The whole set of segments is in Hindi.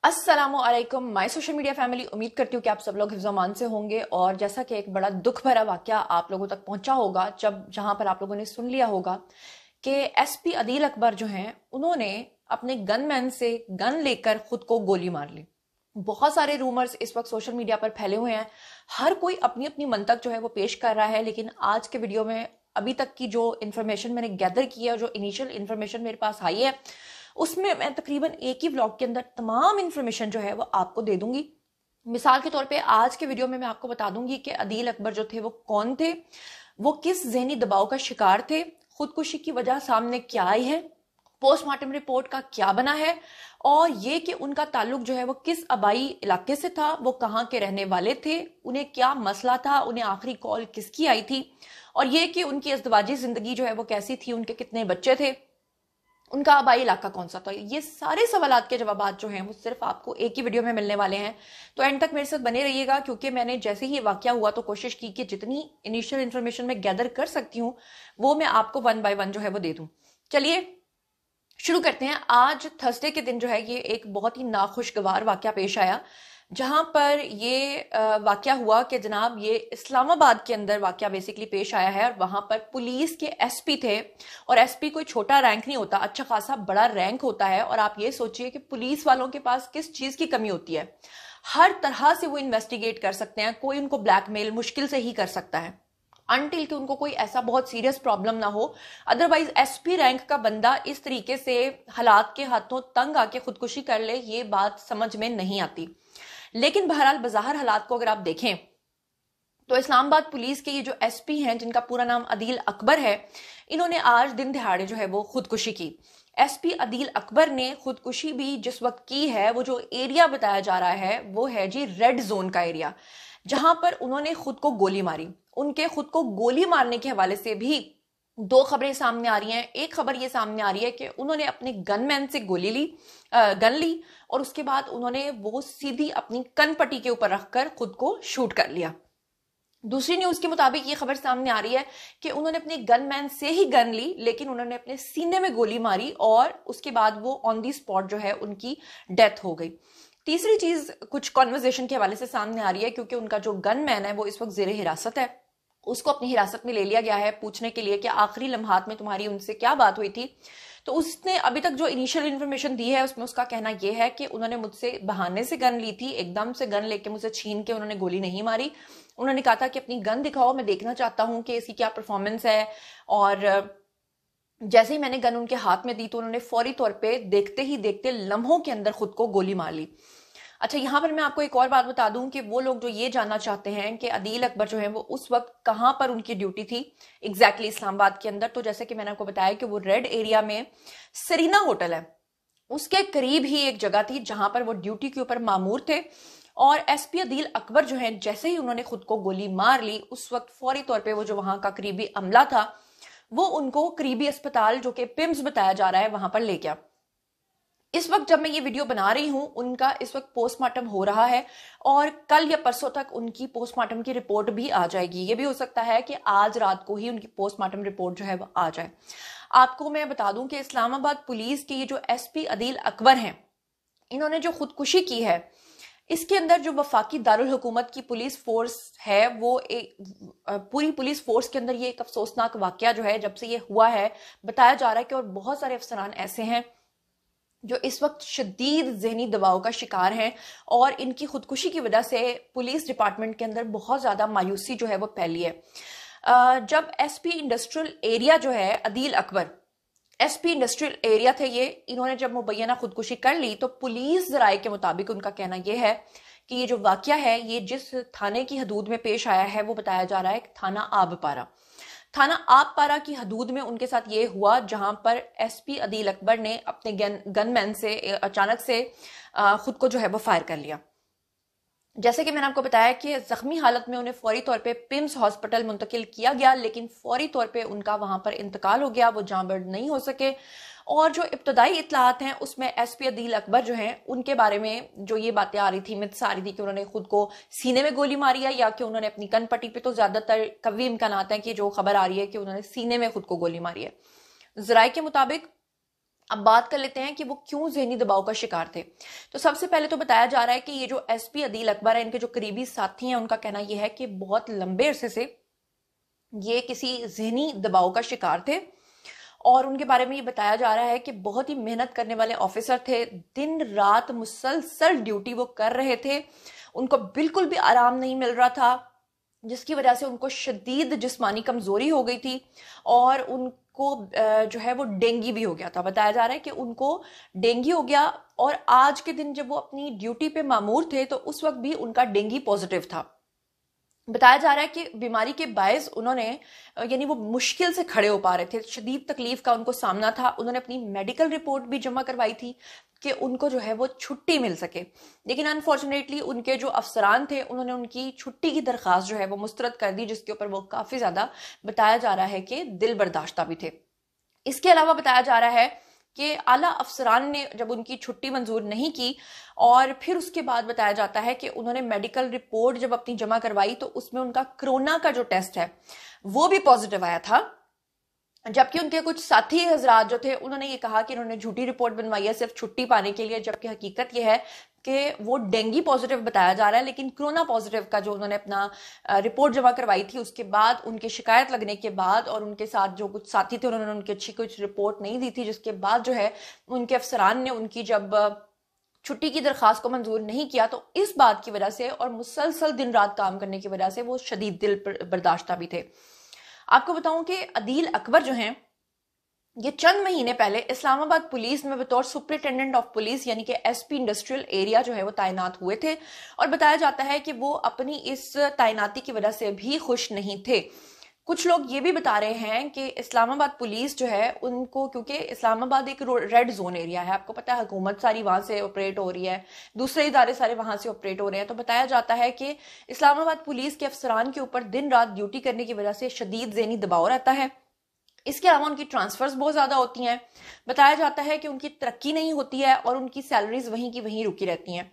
अस्सलामुअलैकुम माय सोशल मीडिया फैमिली। उम्मीद करती हूँ कि आप सब लोग हिफ्ज़-ओ-अमान से होंगे। और जैसा कि एक बड़ा दुख भरा वाकया आप लोगों तक पहुंचा होगा जहां पर आप लोगों ने सुन लिया होगा कि एसपी अदील अकबर जो हैं उन्होंने अपने गनमैन से गन लेकर खुद को गोली मार ली। बहुत सारे रूमर्स इस वक्त सोशल मीडिया पर फैले हुए हैं। हर कोई अपनी अपनी मंतक जो है वो पेश कर रहा है, लेकिन आज के वीडियो में अभी तक की जो इन्फॉर्मेशन मैंने गैदर की है, जो इनिशियल इन्फॉर्मेशन मेरे पास आई है, उसमें मैं तकरीबन एक ही व्लॉग के अंदर तमाम इन्फॉर्मेशन जो है वो आपको दे दूंगी। मिसाल के तौर पे आज के वीडियो में मैं आपको बता दूंगी कि अदील अकबर जो थे वो कौन थे, वो किस ज़हनी दबाव का शिकार थे, खुदकुशी की वजह सामने क्या आई है, पोस्टमार्टम रिपोर्ट का क्या बना है, और ये कि उनका ताल्लुक जो है वो किस आबाई इलाके से था, वो कहाँ के रहने वाले थे, उन्हें क्या मसला था, उन्हें आखिरी कॉल किसकी आई थी, और ये कि उनकी अज़दवाजी जिंदगी जो है वो कैसी थी, उनके कितने बच्चे थे, उनका आबाई इलाका कौन सा था। ये सारे सवालात के जवाब जो हैं वो सिर्फ आपको एक ही वीडियो में मिलने वाले हैं। तो एंड तक मेरे साथ बने रहिएगा, क्योंकि मैंने जैसे ही वाकया हुआ तो कोशिश की कि जितनी इनिशियल इन्फॉर्मेशन मैं गैदर कर सकती हूँ वो मैं आपको वन बाय वन जो है वो दे दूं। चलिए शुरू करते हैं। आज थर्सडे के दिन जो है ये एक बहुत ही नाखुशगवार वाकया पेश आया, जहां पर ये वाकया हुआ कि जनाब ये इस्लामाबाद के अंदर वाकया बेसिकली पेश आया है। और वहां पर पुलिस के एसपी थे, और एसपी कोई छोटा रैंक नहीं होता, अच्छा खासा बड़ा रैंक होता है। और आप ये सोचिए कि पुलिस वालों के पास किस चीज की कमी होती है, हर तरह से वो इन्वेस्टिगेट कर सकते हैं, कोई उनको ब्लैकमेल मुश्किल से ही कर सकता है अनटिल कि उनको कोई ऐसा बहुत सीरियस प्रॉब्लम ना हो। अदरवाइज एसपी रैंक का बंदा इस तरीके से हालात के हाथों तंग आके खुदकुशी कर ले, ये बात समझ में नहीं आती। लेकिन बहरहाल बाजार हालात को अगर आप देखें तो इस्लामाबाद पुलिस के ये जो एसपी हैं, जिनका पूरा नाम अदील अकबर है, इन्होंने आज दिन दिहाड़े जो है वो खुदकुशी की। एसपी अदील अकबर ने खुदकुशी भी जिस वक्त की है, वो जो एरिया बताया जा रहा है वो है जी रेड जोन का एरिया, जहां पर उन्होंने खुद को गोली मारी। उनके खुद को गोली मारने के हवाले से भी दो खबरें सामने आ रही हैं। एक खबर ये सामने आ रही है कि उन्होंने अपने गनमैन से गन ली, और उसके बाद उन्होंने वो सीधी अपनी कनपट्टी के ऊपर रखकर खुद को शूट कर लिया। दूसरी न्यूज के मुताबिक ये खबर सामने आ रही है कि उन्होंने अपने गनमैन से ही गन ली, लेकिन उन्होंने अपने सीने में गोली मारी और उसके बाद वो ऑन दी स्पॉट जो है उनकी डेथ हो गई। तीसरी चीज कुछ कॉन्वर्जेशन के हवाले से सामने आ रही है, क्योंकि उनका जो गनमैन है वो इस वक्त जेर हिरासत है। उसको अपनी हिरासत में ले लिया गया है पूछने के लिए कि आखिरी लम्हात में तुम्हारी उनसे क्या बात हुई थी। तो उसने अभी तक जो इनिशियल इन्फॉर्मेशन दी है उसमें उसका कहना यह है कि उन्होंने मुझसे बहाने से गन ली थी, एकदम से गन लेके मुझसे छीन के उन्होंने गोली नहीं मारी। उन्होंने कहा था कि अपनी गन दिखाओ, मैं देखना चाहता हूं कि इसकी क्या परफॉर्मेंस है। और जैसे ही मैंने गन उनके हाथ में दी तो उन्होंने फौरी तौर पे देखते ही देखते लम्हों के अंदर खुद को गोली मार ली। अच्छा, यहां पर मैं आपको एक और बात बता दूं कि वो लोग जो ये जानना चाहते हैं कि अदील अकबर जो है वो उस वक्त कहां पर उनकी ड्यूटी थी एग्जैक्टली इस्लामाबाद के अंदर, तो जैसे कि मैंने आपको बताया कि वो रेड एरिया में सरीना होटल है, उसके करीब ही एक जगह थी जहां पर वो ड्यूटी के ऊपर मामूर थे। और एसपी अदील अकबर जो है जैसे ही उन्होंने खुद को गोली मार ली, उस वक्त फौरी तौर पर वो जो वहां का करीबी अमला था वो उनको करीबी अस्पताल जो कि पिम्स बताया जा रहा है वहां पर ले गया। इस वक्त जब मैं ये वीडियो बना रही हूं उनका इस वक्त पोस्टमार्टम हो रहा है, और कल या परसों तक उनकी पोस्टमार्टम की रिपोर्ट भी आ जाएगी। ये भी हो सकता है कि आज रात को ही उनकी पोस्टमार्टम रिपोर्ट जो है वो आ जाए। आपको मैं बता दूं कि इस्लामाबाद पुलिस के ये जो एसपी अदील अकबर हैं, इन्होंने जो खुदकुशी की है, इसके अंदर जो वफाकी दारुल हुकूमत की पुलिस फोर्स है, वो एक पूरी पुलिस फोर्स के अंदर ये एक अफसोसनाक वाकया जो है जब से ये हुआ है बताया जा रहा है कि और बहुत सारे अफसरान ऐसे हैं जो इस वक्त शदीद जहनी दबाव का शिकार हैं, और इनकी खुदकुशी की वजह से पुलिस डिपार्टमेंट के अंदर बहुत ज्यादा मायूसी जो है वो फैली है। जब एसपी इंडस्ट्रियल एरिया जो है Adeel Akbar SP industrial area थे, ये इन्होंने जब मुबैना खुदकुशी कर ली तो पुलिस जराये के मुताबिक उनका कहना यह है कि ये जो वाकया है ये जिस थाने की हदूद में पेश आया है वो बताया जा रहा है थाना आबपारा। थाना आबपारा की हदूद में उनके साथ ये हुआ, जहां पर एसपी अदील अकबर ने अपने गनमैन से अचानक से खुद को जो है वो फायर कर लिया। जैसे कि मैंने आपको बताया कि जख्मी हालत में उन्हें फौरी तौर पे पिम्स हॉस्पिटल मुंतकिल किया गया, लेकिन फौरी तौर पे उनका वहां पर इंतकाल हो गया, वो जांबर्द नहीं हो सके। और जो इब्तदाई इतलात हैं उसमें एसपी अदील अकबर जो हैं उनके बारे में जो ये बातें आ रही थी, मिथ्स आ रही थी कि उन्होंने खुद को सीने में गोली मारी है या कि उन्होंने अपनी कनपट्टी पे, तो ज्यादातर कवी इम्कानात हैं कि जो खबर आ रही है कि उन्होंने सीने में खुद को गोली मारी है। जराये के मुताबिक अब बात कर लेते हैं कि वो क्यों ज़हनी दबाव का शिकार थे। तो सबसे पहले तो बताया जा रहा है कि ये जो एसपी अदील अकबर है, इनके जो करीबी साथी हैं, उनका कहना यह है कि बहुत लंबे अरसे से ये किसी ज़हनी दबाव का शिकार थे और उनके बारे में ये बताया जा रहा है कि बहुत ही मेहनत करने वाले ऑफिसर थे, दिन रात मुसलसल ड्यूटी वो कर रहे थे, उनको बिल्कुल भी आराम नहीं मिल रहा था, जिसकी वजह से उनको शदीद जिस्मानी कमजोरी हो गई थी और उनको जो है वो डेंगी भी हो गया था। बताया जा रहा है कि उनको डेंगी हो गया और आज के दिन जब वो अपनी ड्यूटी पे मामूर थे तो उस वक्त भी उनका डेंगी पॉजिटिव था। बताया जा रहा है कि बीमारी के बायस उन्होंने यानी वो मुश्किल से खड़े हो पा रहे थे, शदीद तकलीफ का उनको सामना था। उन्होंने अपनी मेडिकल रिपोर्ट भी जमा करवाई थी कि उनको जो है वो छुट्टी मिल सके, लेकिन अनफॉर्चुनेटली उनके जो अफसरान थे उन्होंने उनकी छुट्टी की दरखास्त जो है वो मुस्तरद कर दी, जिसके ऊपर वो काफी ज्यादा बताया जा रहा है कि दिल बर्दाश्ता भी थे। इसके अलावा बताया जा रहा है कि आला अफसरान ने जब उनकी छुट्टी मंजूर नहीं की और फिर उसके बाद बताया जाता है कि उन्होंने मेडिकल रिपोर्ट जब अपनी जमा करवाई तो उसमें उनका कोरोना का जो टेस्ट है वो भी पॉजिटिव आया था, जबकि उनके कुछ साथी हजरात जो थे उन्होंने ये कहा कि उन्होंने झूठी रिपोर्ट बनवाई है सिर्फ छुट्टी पाने के लिए, जबकि हकीकत ये है कि वो डेंगी पॉजिटिव बताया जा रहा है, लेकिन कोरोना पॉजिटिव का जो उन्होंने अपना रिपोर्ट जमा करवाई थी उसके बाद उनकी शिकायत लगने के बाद और उनके साथ जो कुछ साथी थे उन्होंने उनकी अच्छी कुछ रिपोर्ट नहीं दी थी, जिसके बाद जो है उनके अफसरान ने उनकी जब छुट्टी की दरखास्त को मंजूर नहीं किया तो इस बात की वजह से और मुसलसल दिन रात काम करने की वजह से वो शदीद दिल बर्दाश्ता भी थे। आपको बताऊं कि अदील अकबर जो हैं ये चंद महीने पहले इस्लामाबाद पुलिस में बतौर सुपरिटेंडेंट ऑफ पुलिस यानी कि एसपी इंडस्ट्रियल एरिया जो है वो तैनात हुए थे और बताया जाता है कि वो अपनी इस तैनाती की वजह से भी खुश नहीं थे। कुछ लोग ये भी बता रहे हैं कि इस्लामाबाद पुलिस जो है उनको, क्योंकि इस्लामाबाद एक रेड जोन एरिया है, आपको पता है हुकूमत सारी वहां से ऑपरेट हो रही है, दूसरे इदारे सारे वहां से ऑपरेट हो रहे हैं, तो बताया जाता है कि इस्लामाबाद पुलिस के अफसरान के ऊपर दिन रात ड्यूटी करने की वजह से शदीद ज़हनी दबाव रहता है। इसके अलावा उनकी ट्रांसफर्स बहुत ज्यादा होती हैं। बताया जाता है कि उनकी तरक्की नहीं होती है और उनकी सैलरीज वहीं की वहीं रुकी रहती हैं।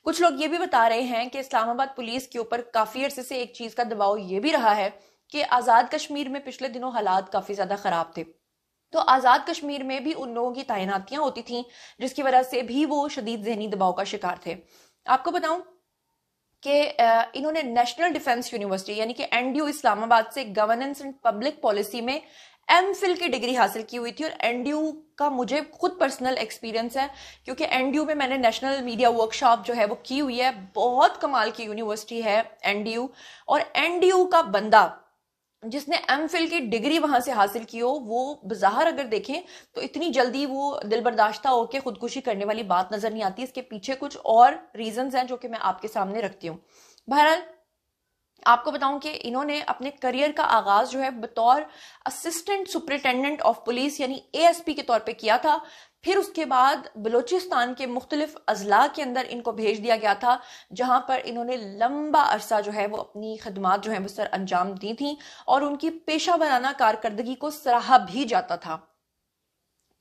कुछ लोग ये भी बता रहे हैं कि इस्लामाबाद पुलिस के ऊपर काफी अरसे से एक चीज का दबाव ये भी रहा है कि आजाद कश्मीर में पिछले दिनों हालात काफी ज्यादा खराब थे, तो आजाद कश्मीर में भी उन लोगों की तैनातियां होती थी जिसकी वजह से भी वो शदीद ज़हनी दबाव का शिकार थे। आपको बताऊं कि इन्होंने नेशनल डिफेंस यूनिवर्सिटी यानी कि एनडीयू इस्लामाबाद से गवर्नेंस एंड पब्लिक पॉलिसी में एमफिल की डिग्री हासिल की हुई थी और एनडीयू का मुझे खुद पर्सनल एक्सपीरियंस है, क्योंकि एनडीयू में मैंने नेशनल मीडिया वर्कशॉप जो है वो की हुई है। बहुत कमाल की यूनिवर्सिटी है एनडीयू, और एनडीयू का बंदा जिसने एमफिल की डिग्री वहां से हासिल की हो वो बज़ाहिर अगर देखें तो इतनी जल्दी वो दिल बर्दाश्ता होकर खुदकुशी करने वाली बात नजर नहीं आती। इसके पीछे कुछ और रीजंस हैं जो कि मैं आपके सामने रखती हूँ। बहरहाल आपको बताऊं कि इन्होंने अपने करियर का आगाज जो है बतौर असिस्टेंट सुपरिटेंडेंट ऑफ पुलिस यानी एएसपी के तौर पे किया था। फिर उसके बाद बलूचिस्तान के मुख्तलिफ अजला के अंदर इनको भेज दिया गया था, जहां पर इन्होंने लंबा अरसा जो है वो अपनी खदमात जो है वो सर अंजाम दी थी और उनकी पेशा वराना कारकर्दगी को सराहा भी जाता था।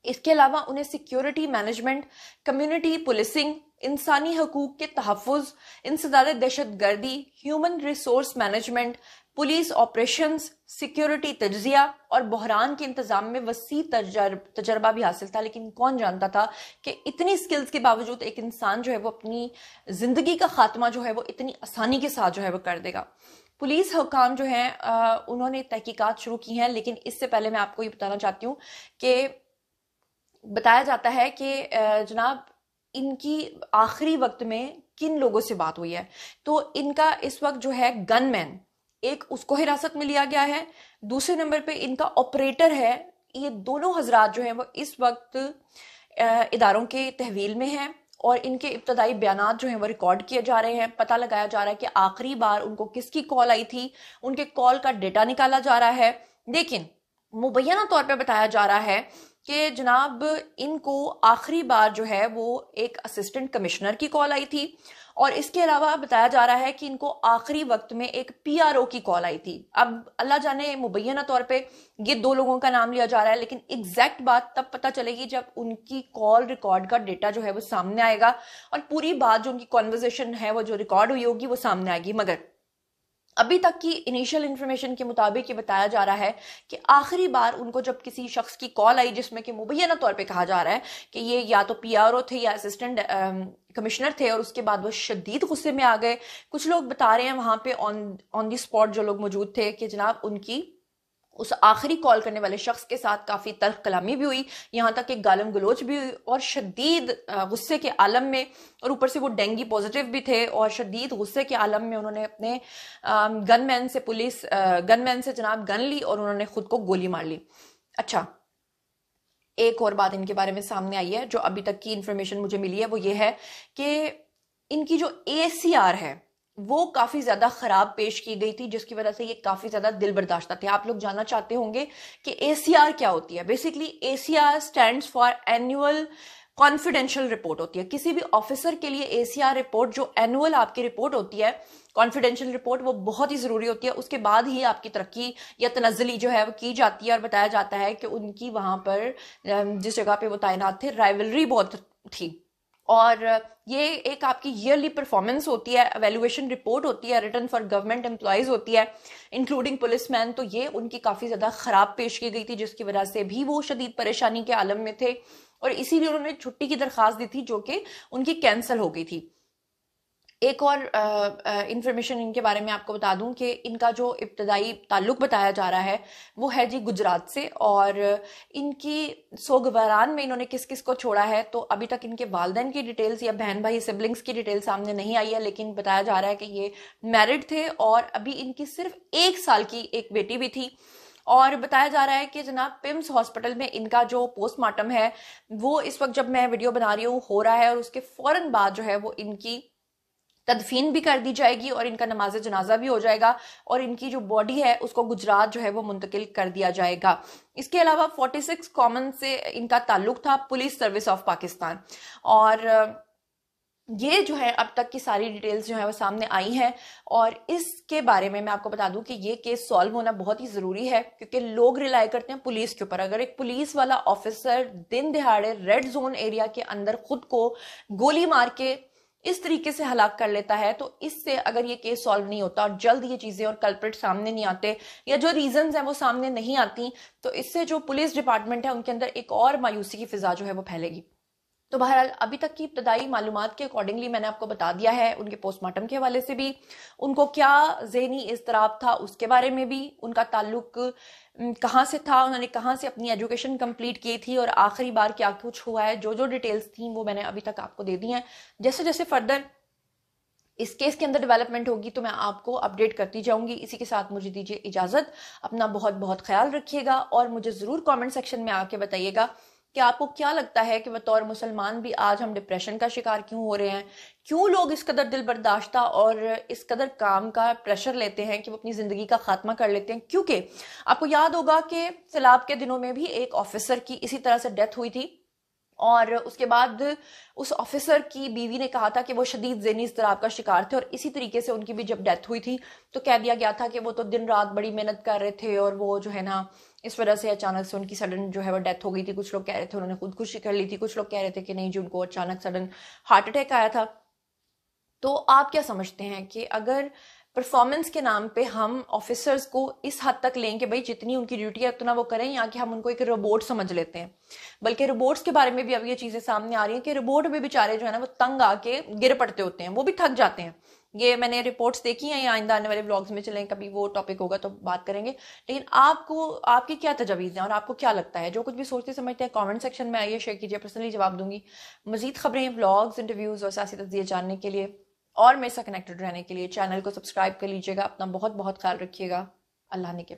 इसके अलावा उन्हें सिक्योरिटी मैनेजमेंट, कम्युनिटी पुलिसिंग, इंसानी हकूक के तहफ़्फ़ुज़, इंसदाद दहशत गर्दी, human resource management, police operations, security तज्जिया और बहरान के इंतजाम में वसी तजर्बा भी हासिल था। लेकिन कौन जानता था कि इतनी स्किल्स के बावजूद एक इंसान जो है वो अपनी जिंदगी का खात्मा जो है वो इतनी आसानी के साथ जो है वो कर देगा। पुलिस हुकाम जो है उन्होंने तहकीकात शुरू की हैं, लेकिन इससे पहले मैं आपको ये बताना चाहती हूँ कि बताया जाता है कि जनाब इनकी आखिरी वक्त में किन लोगों से बात हुई है। तो इनका इस वक्त जो है गनमैन, एक उसको हिरासत में लिया गया है, दूसरे नंबर पे इनका ऑपरेटर है। ये दोनों हजरात जो हैं वो इस वक्त इदारों के तहवील में हैं और इनके इब्तदाई बयानात जो हैं वो रिकॉर्ड किए जा रहे हैं। पता लगाया जा रहा है कि आखिरी बार उनको किसकी कॉल आई थी, उनके कॉल का डेटा निकाला जा रहा है। लेकिन मुबैना तौर पे बताया जा रहा है कि जनाब इनको आखिरी बार जो है वो एक असिस्टेंट कमिश्नर की कॉल आई थी और इसके अलावा बताया जा रहा है कि इनको आखिरी वक्त में एक पीआरओ की कॉल आई थी। अब अल्लाह जाने मुबैना तौर पे ये दो लोगों का नाम लिया जा रहा है, लेकिन एग्जैक्ट बात तब पता चलेगी जब उनकी कॉल रिकॉर्ड का डेटा जो है वो सामने आएगा और पूरी बात जो उनकी कॉन्वर्सेशन है वो जो रिकॉर्ड हुई होगी वो सामने आएगी। मगर अभी तक की इनिशियल इन्फॉर्मेशन के मुताबिक ये बताया जा रहा है कि आखिरी बार उनको जब किसी शख्स की कॉल आई जिसमें कि मुबैना तौर पे कहा जा रहा है कि ये या तो पीआरओ थे या असिस्टेंट कमिश्नर थे, और उसके बाद वो शदीद गुस्से में आ गए। कुछ लोग बता रहे हैं वहां पे ऑन दी स्पॉट जो लोग मौजूद थे कि जनाब उनकी उस आखिरी कॉल करने वाले शख्स के साथ काफी तल्ख कलामी भी हुई, यहाँ तक कि गालम गलोच भी हुई, और शदीद गुस्से के आलम में, और ऊपर से वो डेंगी पॉजिटिव भी थे, और शदीद गुस्से के आलम में उन्होंने अपने गनमैन से जनाब गन ली और उन्होंने खुद को गोली मार ली। अच्छा, एक और बात इनके बारे में सामने आई है जो अभी तक की इंफॉर्मेशन मुझे मिली है, वो ये है कि इनकी जो ACR है वो काफी ज्यादा खराब पेश की गई थी, जिसकी वजह से ये काफी ज्यादा दिल बर्दाश्त थे। आप लोग जानना चाहते होंगे कि ACR क्या होती है। Basically ACR stands for annual confidential report होती है। किसी भी ऑफिसर के लिए ACR रिपोर्ट जो एनुअल आपकी रिपोर्ट होती है, कॉन्फिडेंशियल रिपोर्ट, वो बहुत ही जरूरी होती है। उसके बाद ही आपकी तरक्की या तनज़्ज़ुली जो है वो की जाती है, और बताया जाता है कि उनकी वहां पर जिस जगह पे वो तैनात थे राइवलरी बहुत थी, और ये एक आपकी ईयरली परफॉर्मेंस होती है, एवेल्युएशन रिपोर्ट होती है, रिटर्न फॉर गवर्नमेंट एम्प्लॉयज होती है इंक्लूडिंग पुलिसमैन। तो ये उनकी काफी ज्यादा खराब पेश की गई थी, जिसकी वजह से भी वो शदीद परेशानी के आलम में थे, और इसीलिए उन्होंने छुट्टी की दरखास्त दी थी जो कि उनकी कैंसिल हो गई थी। एक और इंफॉर्मेशन इनके बारे में आपको बता दूं कि इनका जो इब्तदाई ताल्लुक बताया जा रहा है वो है जी गुजरात से, और इनकी सोगवारान में इन्होंने किस किस को छोड़ा है तो अभी तक इनके वालिदैन की डिटेल्स या बहन भाई सिबलिंग्स की डिटेल सामने नहीं आई है, लेकिन बताया जा रहा है कि ये मैरिड थे और अभी इनकी सिर्फ 1 साल की एक बेटी भी थी। और बताया जा रहा है कि जनाब पिम्स हॉस्पिटल में इनका जो पोस्टमार्टम है वो इस वक्त जब मैं वीडियो बना रही हूँ हो रहा है, और उसके फौरन बाद जो है वो इनकी तदफीन भी कर दी जाएगी और इनका नमाज जनाजा भी हो जाएगा, और इनकी जो बॉडी है उसको गुजरात जो है वो मुंतकिल कर दिया जाएगा। इसके अलावा 46 कॉमन से इनका ताल्लुक था पुलिस सर्विस ऑफ पाकिस्तान, और ये जो है अब तक की सारी डिटेल्स जो है वो सामने आई हैं। और इसके बारे में मैं आपको बता दूं कि ये केस सॉल्व होना बहुत ही जरूरी है, क्योंकि लोग रिलाई करते हैं पुलिस के ऊपर। अगर एक पुलिस वाला ऑफिसर दिन दिहाड़े रेड जोन एरिया के अंदर खुद को गोली मार के इस तरीके से हलाक कर लेता है, तो इससे अगर ये केस सॉल्व नहीं होता और जल्द ये चीजें और कल्प्रिट सामने नहीं आते या जो रीजंस हैं वो सामने नहीं आती, तो इससे जो पुलिस डिपार्टमेंट है उनके अंदर एक और मायूसी की फिजा जो है वो फैलेगी। तो बहरहाल अभी तक की इब्तदाई मालूमात के अकॉर्डिंगली मैंने आपको बता दिया है, उनके पोस्टमार्टम के हवाले से भी, उनको क्या ज़हनी इज़्तिराब था उसके बारे में भी, उनका ताल्लुक कहाँ से था, उन्होंने कहाँ से अपनी एजुकेशन कंप्लीट की थी, और आखिरी बार क्या कुछ हुआ है, जो जो डिटेल्स थी वो मैंने अभी तक आपको दे दी हैं। जैसे जैसे फर्दर इस केस के अंदर डेवलपमेंट होगी तो मैं आपको अपडेट करती जाऊंगी। इसी के साथ मुझे दीजिए इजाजत, अपना बहुत बहुत ख्याल रखिएगा, और मुझे जरूर कमेंट सेक्शन में आके बताइएगा कि आपको क्या लगता है कि बतौर मुसलमान भी आज हम डिप्रेशन का शिकार क्यों हो रहे हैं, क्यों लोग इस कदर दिल बर्दाश्ता और इस कदर काम का प्रेशर लेते हैं कि वो अपनी जिंदगी का खात्मा कर लेते हैं। क्योंकि आपको याद होगा कि सैलाब के दिनों में भी एक ऑफिसर की इसी तरह से डेथ हुई थी, और उसके बाद उस ऑफिसर की बीवी ने कहा था कि वो शदीद ज़हनी इज़्तिराब का शिकार थे, और इसी तरीके से उनकी भी जब डेथ हुई थी तो कह दिया गया था कि वो तो दिन रात बड़ी मेहनत कर रहे थे, और वो जो है ना इस वजह से अचानक से उनकी सडन जो है वो डेथ हो गई थी। कुछ लोग कह रहे थे उन्होंने खुदकुशी कर ली थी, कुछ लोग कह रहे थे कि नहीं जी उनको अचानक सडन हार्ट अटैक आया था। तो आप क्या समझते हैं कि अगर परफॉर्मेंस के नाम पे हम ऑफिसर्स को इस हद तक लें कि भाई जितनी उनकी ड्यूटी है उतना वो करें, या कि हम उनको एक रोबोट समझ लेते हैं? बल्कि रोबोट्स के बारे में भी अब ये चीजें सामने आ रही हैं कि रोबोट भी बेचारे जो है ना वो तंग आके गिर पड़ते होते हैं, वो भी थक जाते हैं। ये मैंने रिपोर्ट्स देखी हैं, या आइंदा आने वाले व्लॉग्स में चलें, कभी वो टॉपिक होगा तो बात करेंगे। लेकिन आपको आपकी क्या तजवीज़ हैं और आपको क्या लगता है? जो कुछ भी सोचते समझते हैं कमेंट सेक्शन में आइए, शेयर कीजिए, पर्सनली जवाब दूंगी। मजीद खबरें, व्लॉग्स, इंटरव्यूज और सियासी तज्ज़िये जानने के लिए और मेरे साथ कनेक्टेड रहने के लिए चैनल को सब्सक्राइब कर लीजिएगा। अपना बहुत बहुत ख्याल रखिएगा। अल्लाह ने के